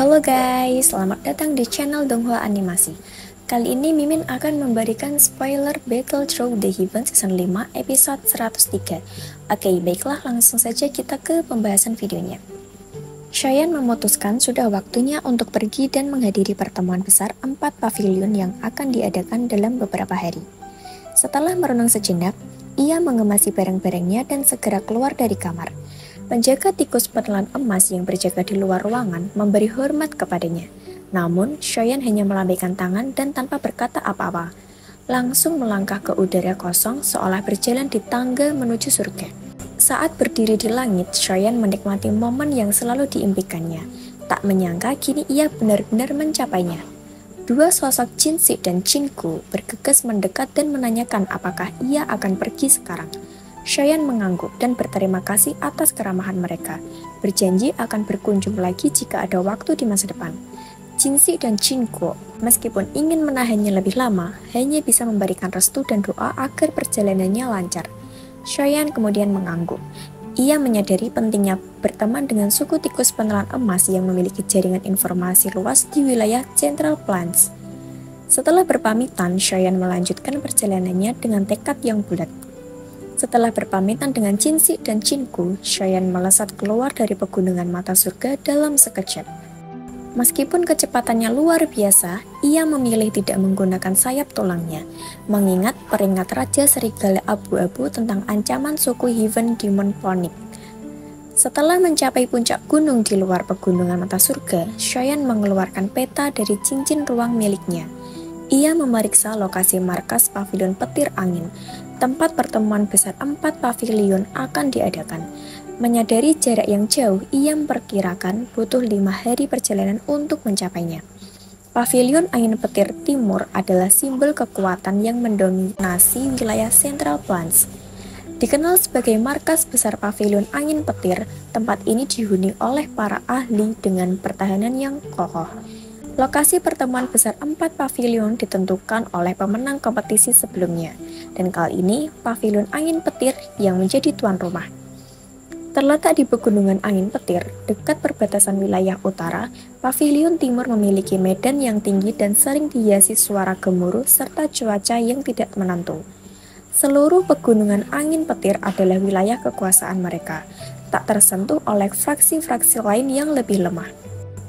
Halo guys, selamat datang di channel Donghua Animasi. Kali ini Mimin akan memberikan spoiler Battle Through the Heaven Season 5 episode 103. Oke, baiklah langsung saja kita ke pembahasan videonya. Cheyenne memutuskan sudah waktunya untuk pergi dan menghadiri pertemuan besar 4 pavilion yang akan diadakan dalam beberapa hari. Setelah merenung sejenak, ia mengemasi barang-barangnya dan segera keluar dari kamar. Penjaga tikus penelan emas yang berjaga di luar ruangan memberi hormat kepadanya. Namun, Cheyenne hanya melambaikan tangan dan tanpa berkata apa-apa, langsung melangkah ke udara kosong seolah berjalan di tangga menuju surga. Saat berdiri di langit, Cheyenne menikmati momen yang selalu diimpikannya. Tak menyangka kini ia benar-benar mencapainya. Dua sosok Jinsi dan Jinku bergegas mendekat dan menanyakan apakah ia akan pergi sekarang. Cheyenne mengangguk dan berterima kasih atas keramahan mereka, berjanji akan berkunjung lagi jika ada waktu di masa depan. Jinsi dan Jinku, meskipun ingin menahannya lebih lama, hanya bisa memberikan restu dan doa agar perjalanannya lancar. Cheyenne kemudian mengangguk. Ia menyadari pentingnya berteman dengan suku tikus penelan emas yang memiliki jaringan informasi luas di wilayah Central Plains. Setelah berpamitan, Cheyenne melanjutkan perjalanannya dengan tekad yang bulat. Setelah berpamitan dengan Jinsi dan Jinku, Cheyenne melesat keluar dari pegunungan mata surga dalam sekejap. Meskipun kecepatannya luar biasa, ia memilih tidak menggunakan sayap tulangnya, mengingat peringat Raja Serigala Abu-Abu tentang ancaman suku Heaven Demon Phoenix. Setelah mencapai puncak gunung di luar pegunungan mata surga, Cheyenne mengeluarkan peta dari cincin ruang miliknya. Ia memeriksa lokasi markas pavilion petir angin, tempat pertemuan besar 4 pavilion akan diadakan. Menyadari jarak yang jauh, ia memperkirakan butuh 5 hari perjalanan untuk mencapainya. Pavilion angin petir timur adalah simbol kekuatan yang mendominasi wilayah Central Plains. Dikenal sebagai markas besar pavilion angin petir, tempat ini dihuni oleh para ahli dengan pertahanan yang kokoh. Lokasi pertemuan besar 4 pavilion ditentukan oleh pemenang kompetisi sebelumnya, dan kali ini pavilion angin petir yang menjadi tuan rumah. Terletak di pegunungan angin petir, dekat perbatasan wilayah utara, pavilion timur memiliki medan yang tinggi dan sering dihiasi suara gemuruh serta cuaca yang tidak menentu. Seluruh pegunungan angin petir adalah wilayah kekuasaan mereka, tak tersentuh oleh fraksi-fraksi lain yang lebih lemah.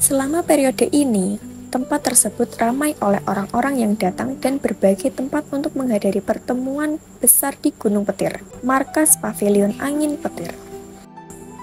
Selama periode ini, tempat tersebut ramai oleh orang-orang yang datang dan berbagai tempat untuk menghadiri pertemuan besar di Gunung Petir, markas pavilion angin petir.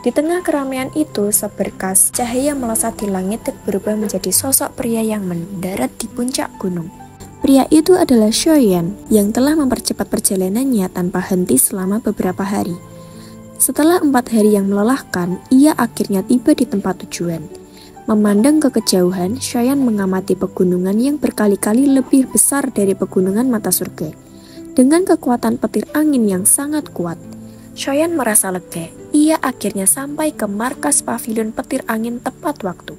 Di tengah keramaian itu, seberkas cahaya melesat di langit dan berubah menjadi sosok pria yang mendarat di puncak gunung. Pria itu adalah Cheyenne yang telah mempercepat perjalanannya tanpa henti selama beberapa hari. Setelah 4 hari yang melelahkan, ia akhirnya tiba di tempat tujuan. Memandang ke kejauhan, Cheyenne mengamati pegunungan yang berkali-kali lebih besar dari pegunungan mata surga. Dengan kekuatan petir angin yang sangat kuat, Cheyenne merasa lega. Ia akhirnya sampai ke markas pavilion petir angin tepat waktu.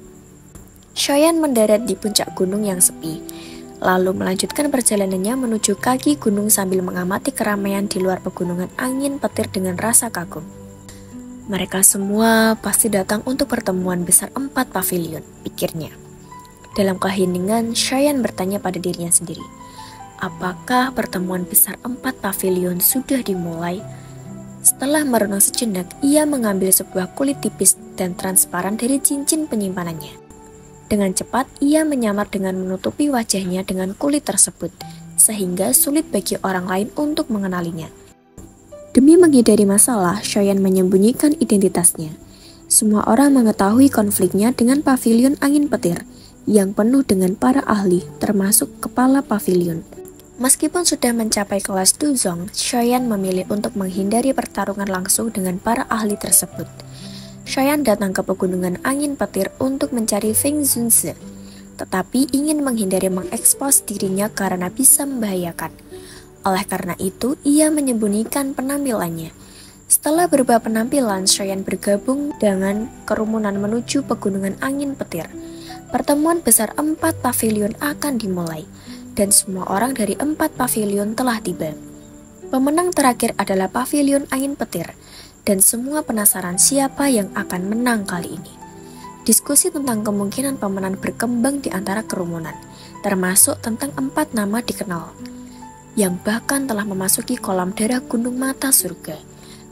Cheyenne mendarat di puncak gunung yang sepi, lalu melanjutkan perjalanannya menuju kaki gunung sambil mengamati keramaian di luar pegunungan angin petir dengan rasa kagum. Mereka semua pasti datang untuk pertemuan besar 4 pavilion, pikirnya. Dalam keheningan, Cheyenne bertanya pada dirinya sendiri, apakah pertemuan besar 4 pavilion sudah dimulai? Setelah merenung sejenak, ia mengambil sebuah kulit tipis dan transparan dari cincin penyimpanannya. Dengan cepat, ia menyamar dengan menutupi wajahnya dengan kulit tersebut, sehingga sulit bagi orang lain untuk mengenalinya. Demi menghindari masalah, Cheyenne menyembunyikan identitasnya. Semua orang mengetahui konfliknya dengan pavilion angin petir, yang penuh dengan para ahli, termasuk kepala pavilion. Meskipun sudah mencapai kelas Duzong, Cheyenne memilih untuk menghindari pertarungan langsung dengan para ahli tersebut. Cheyenne datang ke pegunungan angin petir untuk mencari Feng Zunzi, tetapi ingin menghindari mengekspos dirinya karena bisa membahayakan. Oleh karena itu, ia menyembunyikan penampilannya. Setelah berubah penampilan, Cheyenne bergabung dengan kerumunan menuju pegunungan angin petir. Pertemuan besar 4 pavilion akan dimulai, dan semua orang dari 4 pavilion telah tiba. Pemenang terakhir adalah pavilion angin petir, dan semua penasaran siapa yang akan menang kali ini. Diskusi tentang kemungkinan pemenang berkembang di antara kerumunan, termasuk tentang 4 nama dikenal, yang bahkan telah memasuki kolam darah gunung mata surga.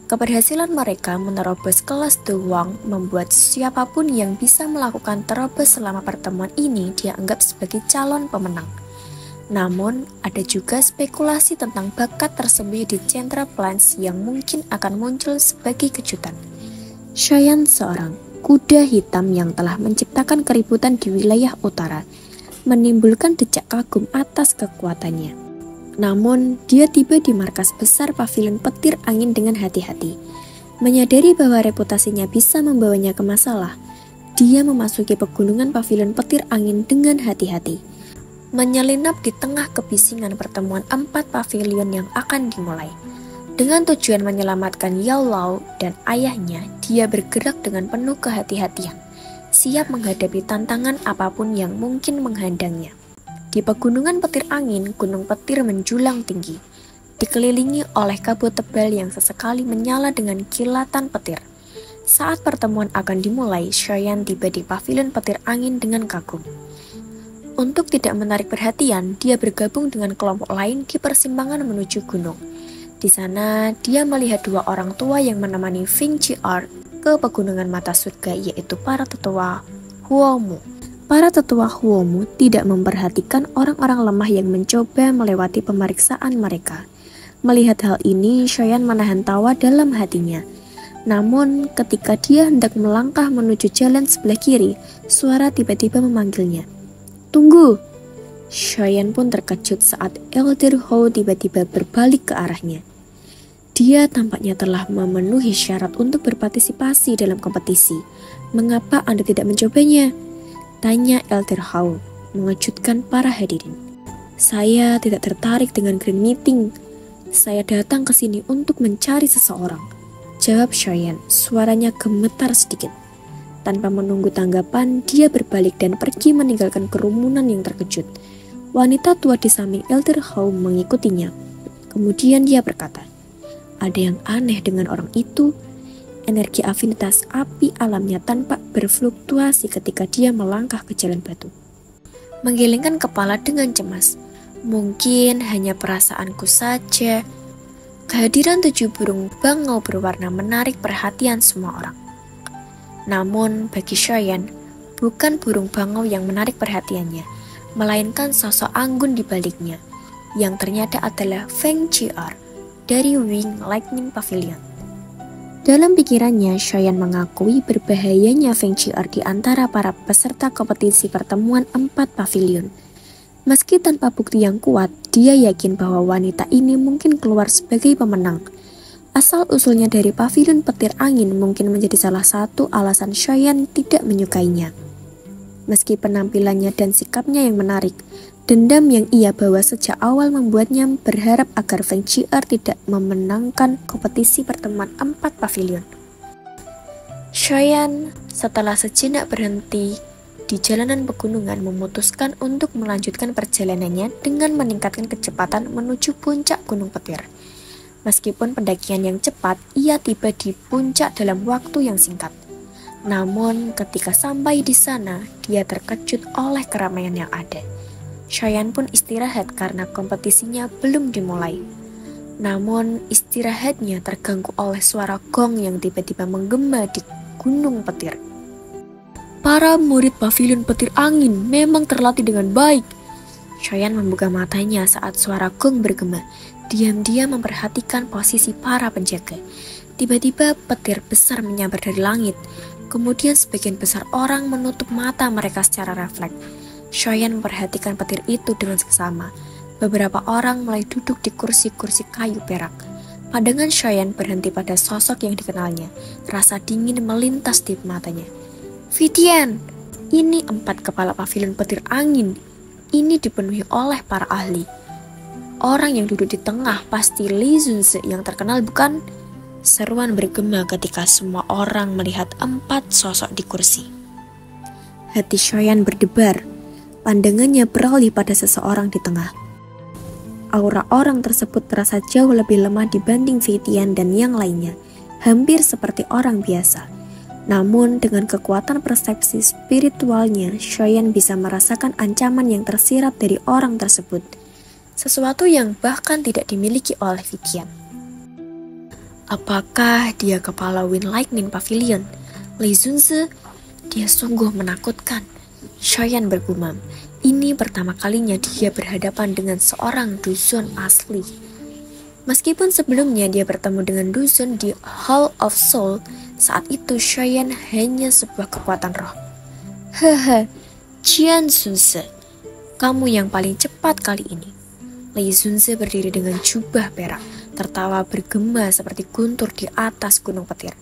Keberhasilan mereka menerobos kelas The Wang membuat siapapun yang bisa melakukan terobos selama pertemuan ini dianggap sebagai calon pemenang. Namun, ada juga spekulasi tentang bakat tersembunyi di Central Plains yang mungkin akan muncul sebagai kejutan. Cheyenne, seorang kuda hitam yang telah menciptakan keributan di wilayah utara, menimbulkan decak kagum atas kekuatannya. Namun, dia tiba di markas besar pavilion petir angin dengan hati-hati. Menyadari bahwa reputasinya bisa membawanya ke masalah, dia memasuki pegunungan pavilion petir angin dengan hati-hati. Menyelinap di tengah kebisingan pertemuan 4 pavilion yang akan dimulai. Dengan tujuan menyelamatkan Yao Lao dan ayahnya, dia bergerak dengan penuh kehati-hatian, siap menghadapi tantangan apapun yang mungkin menghadangnya. Di pegunungan petir angin, gunung petir menjulang tinggi, dikelilingi oleh kabut tebal yang sesekali menyala dengan kilatan petir. Saat pertemuan akan dimulai, Cheyenne tiba di pavilion petir angin dengan kagum. Untuk tidak menarik perhatian, dia bergabung dengan kelompok lain di persimpangan menuju gunung. Di sana, dia melihat 2 orang tua yang menemani Feng Qi'er ke pegunungan mata surga, yaitu para tetua Huomu. Para tetua Huomu tidak memperhatikan orang-orang lemah yang mencoba melewati pemeriksaan mereka. Melihat hal ini, Cheyenne menahan tawa dalam hatinya. Namun, ketika dia hendak melangkah menuju jalan sebelah kiri, suara tiba-tiba memanggilnya. "Tunggu!" Cheyenne pun terkejut saat Elder Hou tiba-tiba berbalik ke arahnya. Dia tampaknya telah memenuhi syarat untuk berpartisipasi dalam kompetisi. "Mengapa Anda tidak mencobanya?" tanya Elder Hou, mengejutkan para hadirin. "Saya tidak tertarik dengan Grand Meeting. Saya datang ke sini untuk mencari seseorang," jawab Cheyenne, suaranya gemetar sedikit. Tanpa menunggu tanggapan, dia berbalik dan pergi meninggalkan kerumunan yang terkejut. Wanita tua di samping Elder Hou mengikutinya. Kemudian dia berkata, "Ada yang aneh dengan orang itu. Energi afinitas api alamnya tampak berfluktuasi ketika dia melangkah ke jalan batu." Menggelengkan kepala dengan cemas. "Mungkin hanya perasaanku saja." Kehadiran 7 burung bangau berwarna menarik perhatian semua orang. Namun bagi Cheyenne, bukan burung bangau yang menarik perhatiannya, melainkan sosok anggun di baliknya, yang ternyata adalah Feng Qi'er dari Wing Lightning Pavilion. Dalam pikirannya, Cheyenne mengakui berbahayanya Feng Qi'er di antara para peserta kompetisi pertemuan 4 pavilion. Meski tanpa bukti yang kuat, dia yakin bahwa wanita ini mungkin keluar sebagai pemenang. Asal-usulnya dari pavilion petir angin mungkin menjadi salah satu alasan Cheyenne tidak menyukainya. Meski penampilannya dan sikapnya yang menarik, dendam yang ia bawa sejak awal membuatnya berharap agar Feng Qi'er tidak memenangkan kompetisi pertemuan 4 pavilion. Cheyenne, setelah sejenak berhenti di jalanan pegunungan, memutuskan untuk melanjutkan perjalanannya dengan meningkatkan kecepatan menuju puncak Gunung Petir. Meskipun pendakian yang cepat, ia tiba di puncak dalam waktu yang singkat. Namun, ketika sampai di sana, dia terkejut oleh keramaian yang ada. Cheyenne pun istirahat karena kompetisinya belum dimulai. Namun, istirahatnya terganggu oleh suara gong yang tiba-tiba menggema di Gunung Petir. Para murid pavilion petir angin memang terlatih dengan baik. Cheyenne membuka matanya saat suara gong bergema. Diam-diam memperhatikan posisi para penjaga. Tiba-tiba petir besar menyambar dari langit. Kemudian sebagian besar orang menutup mata mereka secara refleks. Cheyenne memperhatikan petir itu dengan seksama. Beberapa orang mulai duduk di kursi-kursi kayu perak. Pandangan Cheyenne berhenti pada sosok yang dikenalnya. Rasa dingin melintas di matanya. "Vivian, ini 4 kepala pavilion petir angin. Ini dipenuhi oleh para ahli. Orang yang duduk di tengah pasti Li Zunzi yang terkenal, bukan?" Seruan bergema ketika semua orang melihat 4 sosok di kursi. Hati Cheyenne berdebar. Pandangannya beralih pada seseorang di tengah. Aura orang tersebut terasa jauh lebih lemah dibanding Vivian dan yang lainnya, hampir seperti orang biasa. Namun dengan kekuatan persepsi spiritualnya, Shoyan bisa merasakan ancaman yang tersirat dari orang tersebut. Sesuatu yang bahkan tidak dimiliki oleh Vikian. Apakah dia kepala Wind Lightning Pavilion? Lee Junse, dia sungguh menakutkan. Shoyan bergumam. Ini pertama kalinya dia berhadapan dengan seorang Duzon asli. Meskipun sebelumnya dia bertemu dengan Duzon di Hall of Soul, saat itu Shoyan hanya sebuah kekuatan roh. Hehe, Jian Junse, kamu yang paling cepat kali ini. Lee Junse berdiri dengan jubah perak, tertawa bergema seperti guntur di atas gunung petir.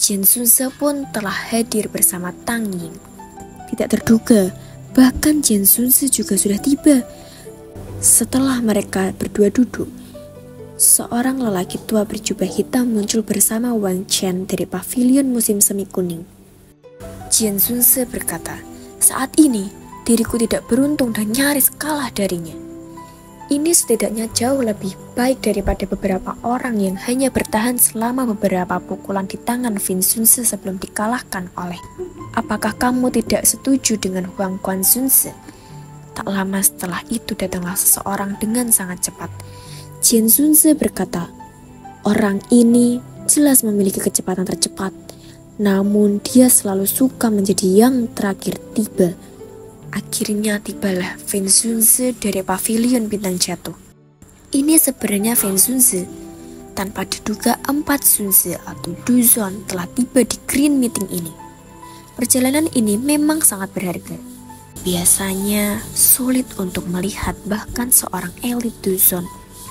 Jian Junse pun telah hadir bersama Tang Ying. Tidak terduga, bahkan Jian Junse juga sudah tiba. Setelah mereka berdua duduk, seorang lelaki tua berjubah hitam muncul bersama Wang Chen dari pavilion musim semi kuning. Jian Junse berkata, saat ini diriku tidak beruntung dan nyaris kalah darinya. Ini setidaknya jauh lebih baik daripada beberapa orang yang hanya bertahan selama beberapa pukulan di tangan Vin Junse sebelum dikalahkan oleh. Apakah kamu tidak setuju dengan Huang Quan Junse? Tak lama setelah itu datanglah seseorang dengan sangat cepat. Jian Junse berkata, orang ini jelas memiliki kecepatan tercepat, namun dia selalu suka menjadi yang terakhir tiba. Akhirnya tibalah Vin Junse dari pavilion bintang jatuh. Ini sebenarnya Vin Junse. Tanpa diduga 4 Junse atau Duzon telah tiba di Green Meeting ini. Perjalanan ini memang sangat berharga. Biasanya sulit untuk melihat bahkan seorang elit Duzon,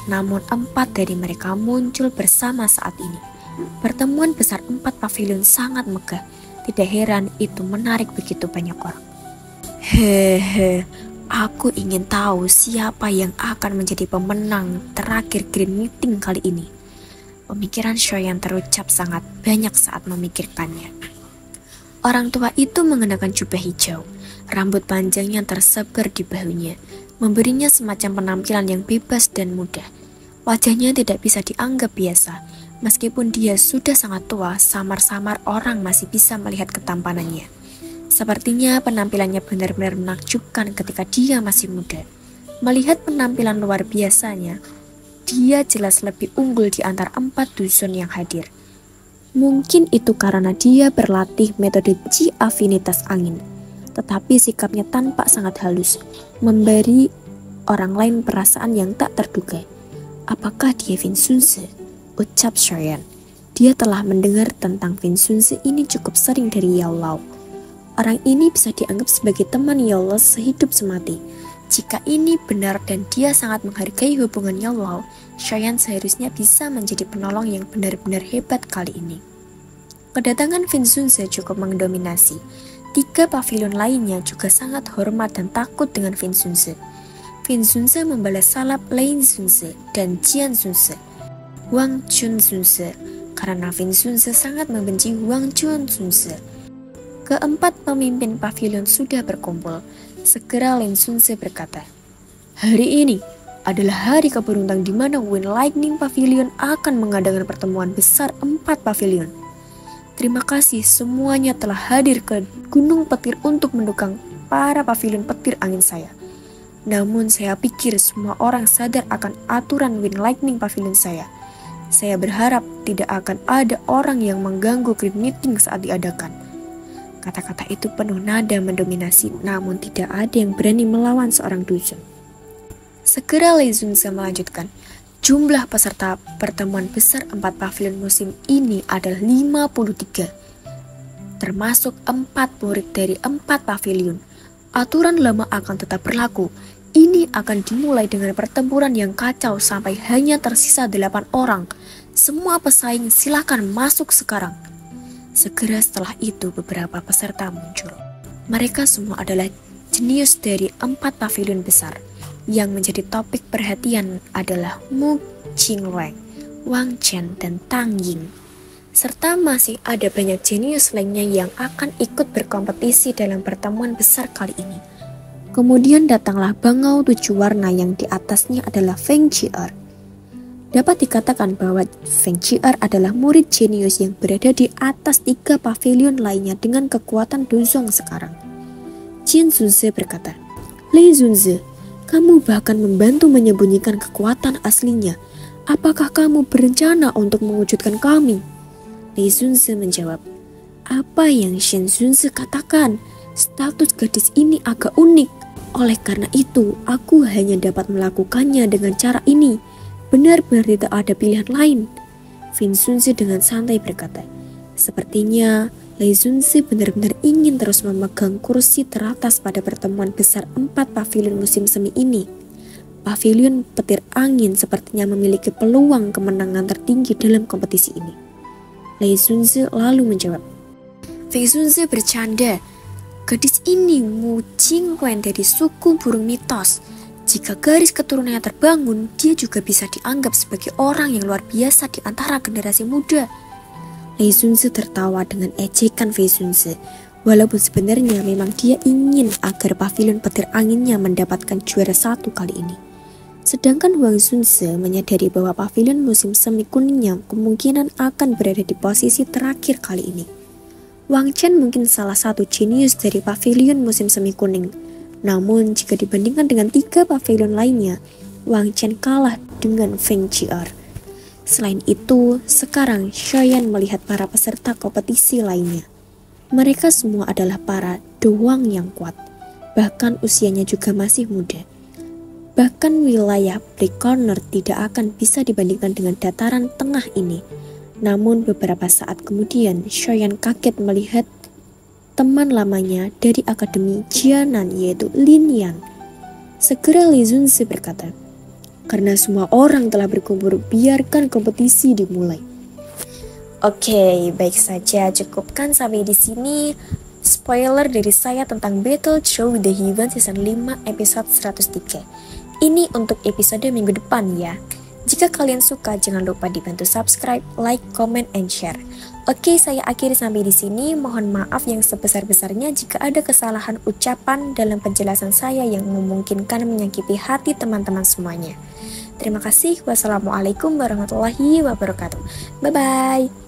namun 4 dari mereka muncul bersama saat ini. Pertemuan besar 4 pavilion sangat megah. Tidak heran itu menarik begitu banyak orang. Hehe, aku ingin tahu siapa yang akan menjadi pemenang terakhir Green Meeting kali ini. Pemikiran Shoyan terucap sangat banyak saat memikirkannya. Orang tua itu mengenakan jubah hijau, rambut panjangnya tersebar di bahunya, memberinya semacam penampilan yang bebas dan mudah. Wajahnya tidak bisa dianggap biasa, meskipun dia sudah sangat tua, samar-samar orang masih bisa melihat ketampanannya. Sepertinya penampilannya benar-benar menakjubkan ketika dia masih muda. Melihat penampilan luar biasanya, dia jelas lebih unggul di antara 4 Duzon yang hadir. Mungkin itu karena dia berlatih metode Chi Afinitas Angin, tetapi sikapnya tampak sangat halus, memberi orang lain perasaan yang tak terduga. Apakah dia Vin Junse? Ucap Shoyan. Dia telah mendengar tentang Vin Junse ini cukup sering dari Yao Lao. Orang ini bisa dianggap sebagai teman Yao Lao sehidup semati. Jika ini benar dan dia sangat menghargai hubungan Yao Lao, Shoyan seharusnya bisa menjadi penolong yang benar-benar hebat kali ini. Kedatangan Vin Junse cukup mendominasi. 3 pavilion lainnya juga sangat hormat dan takut dengan Vin Junse. Vin Junse membalas salap Lei Junse dan Jian Junse. Wang Chun Junse, karena Vin Junse sangat membenci Wang Chun Junse. Keempat pemimpin pavilion sudah berkumpul. Segera Lin Junse berkata, hari ini adalah hari keberuntungan di mana Wind Lightning Pavilion akan mengadakan pertemuan besar 4 pavilion. Terima kasih semuanya telah hadir ke Gunung Petir untuk mendukung para pavilion petir angin saya. Namun saya pikir semua orang sadar akan aturan Wind Lightning Pavilion saya. Saya berharap tidak akan ada orang yang mengganggu Green Meeting saat diadakan. Kata-kata itu penuh nada mendominasi, namun tidak ada yang berani melawan seorang Duzon. Segera Lee Junse melanjutkan, jumlah peserta pertemuan besar 4 pavilion musim ini adalah 53, termasuk 4 murid dari 4 pavilion. Aturan lama akan tetap berlaku. Ini akan dimulai dengan pertempuran yang kacau sampai hanya tersisa 8 orang. Semua pesaing silakan masuk sekarang. Segera setelah itu beberapa peserta muncul. Mereka semua adalah jenius dari 4 pavilion besar. Yang menjadi topik perhatian adalah Mu Qingluang, Wang Chen, dan Tang Ying. Serta masih ada banyak jenius lainnya yang akan ikut berkompetisi dalam pertemuan besar kali ini. Kemudian datanglah bangau 7 warna yang di atasnya adalah Feng Jier. Dapat dikatakan bahwa Feng Qi'er adalah murid jenius yang berada di atas 3 pavilion lainnya dengan kekuatan Duzong sekarang. Jin Zunze berkata, Lei Zunze, kamu bahkan membantu menyembunyikan kekuatan aslinya. Apakah kamu berencana untuk mewujudkan kami? Lei Zunze menjawab, apa yang Shen Zunze katakan, status gadis ini agak unik. Oleh karena itu, aku hanya dapat melakukannya dengan cara ini. Benar-benar tidak ada pilihan lain. Fin Zunze dengan santai berkata, sepertinya Lei Zunze benar-benar ingin terus memegang kursi teratas pada pertemuan besar 4 pavilion musim semi ini. Pavilion petir angin sepertinya memiliki peluang kemenangan tertinggi dalam kompetisi ini. Lei Zunze lalu menjawab, Fei Zunze bercanda. Gadis ini Mu Jingwen dari suku burung mitos. Jika garis keturunannya terbangun, dia juga bisa dianggap sebagai orang yang luar biasa di antara generasi muda. Lei Zunze tertawa dengan ejekan Fei Zunze, walaupun sebenarnya memang dia ingin agar pavilion petir anginnya mendapatkan juara 1 kali ini. Sedangkan Wang Zunze menyadari bahwa pavilion musim semi kuningnya kemungkinan akan berada di posisi terakhir kali ini. Wang Chen mungkin salah satu jenius dari pavilion musim semi kuning. Namun jika dibandingkan dengan 3 pavilion lainnya, Wang Chen kalah dengan Feng Qi'er. Selain itu, sekarang Xiaoyan melihat para peserta kompetisi lainnya. Mereka semua adalah para doang yang kuat, bahkan usianya juga masih muda. Bahkan wilayah Black Corner tidak akan bisa dibandingkan dengan dataran tengah ini. Namun beberapa saat kemudian, Xiaoyan kaget melihat teman lamanya dari Akademi Jianan yaitu Lin Yan. Segera Lei Zunze berkata, karena semua orang telah berkumpul, biarkan kompetisi dimulai. Oke, baik saja, cukupkan sampai di sini spoiler dari saya tentang Battle Through the Heaven season 5 episode 103. Ini untuk episode minggu depan ya. Jika kalian suka, jangan lupa dibantu subscribe, like, comment, and share. Oke, saya akhiri sampai di sini. Mohon maaf yang sebesar-besarnya jika ada kesalahan ucapan dalam penjelasan saya yang memungkinkan menyakiti hati teman-teman semuanya. Terima kasih. Wassalamualaikum warahmatullahi wabarakatuh. Bye-bye.